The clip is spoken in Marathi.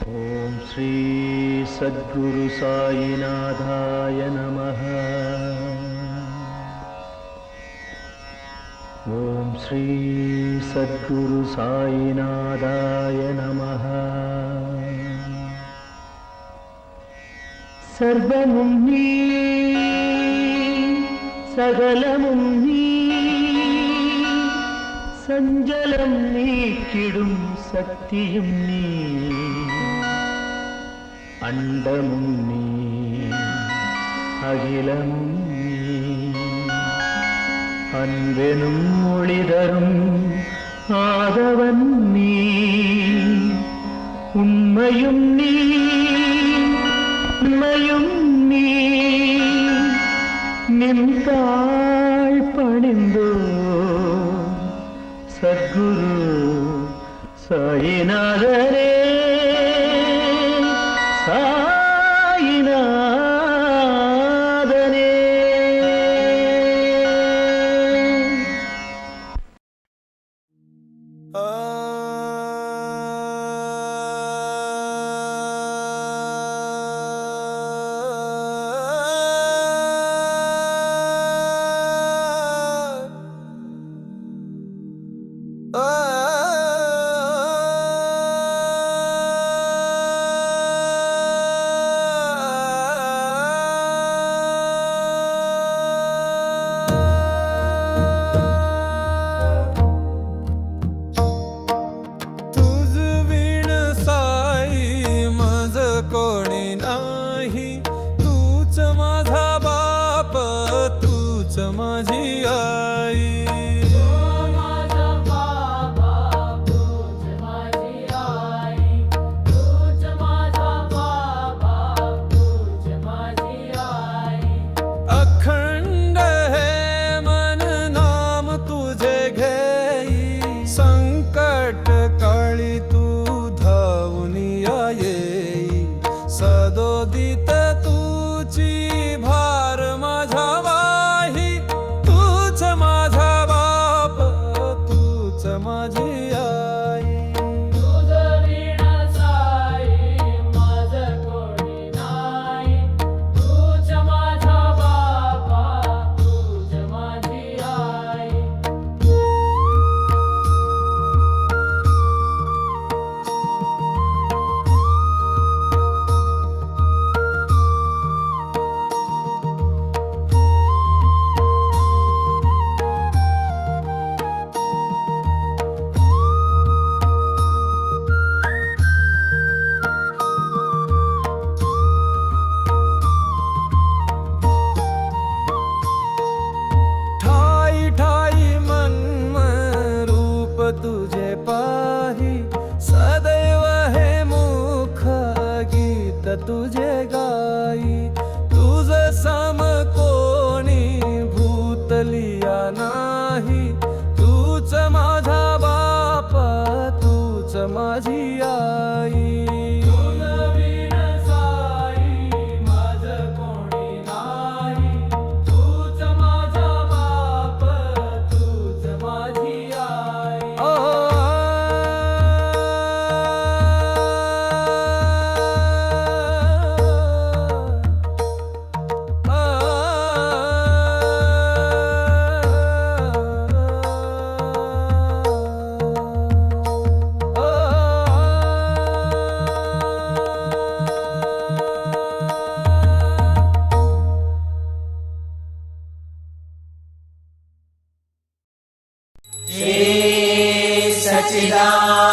ओम श्री सद्गुरु साईनाथाय नमः। ओम श्री सद्गुरु साईनाथाय नमः। सर्वमुं नी सकलमुं नी सञ्जलं नीक्किडुं शक्तियुं नी अण्डमुं नी अखिलमुं नी अन्वेनुं ஒளிதரும் ஆதவன் நீ உண்மையும் நீ உண்மையும் நீ நின்றாள் பணிந்தோ சத்குரு சாயிநாதரே சாயிநாதனே. कोणी नाही तूच माझा बाप तूच माझी आई अखंड है मन नाम तुझे घेई संकट काळी तू धावून येई सदोदित तुझी भार माझा वाही तूच माझा बाप तूच माझी आई तुझ विण साई माझ कोणी नाही तूच माझा बापा तूच माझी आई ठाई ठाई मन रूप तुझे पाही सदैव हे मुख गीत तुझे गाई तुझ सम कोणी भूतलिया नाही तूच माझा बाप तूच माझी आई तुझ विण साई माझ कोणी नाही तूच माझा बाप तूच माझी आई सच्चिदानंद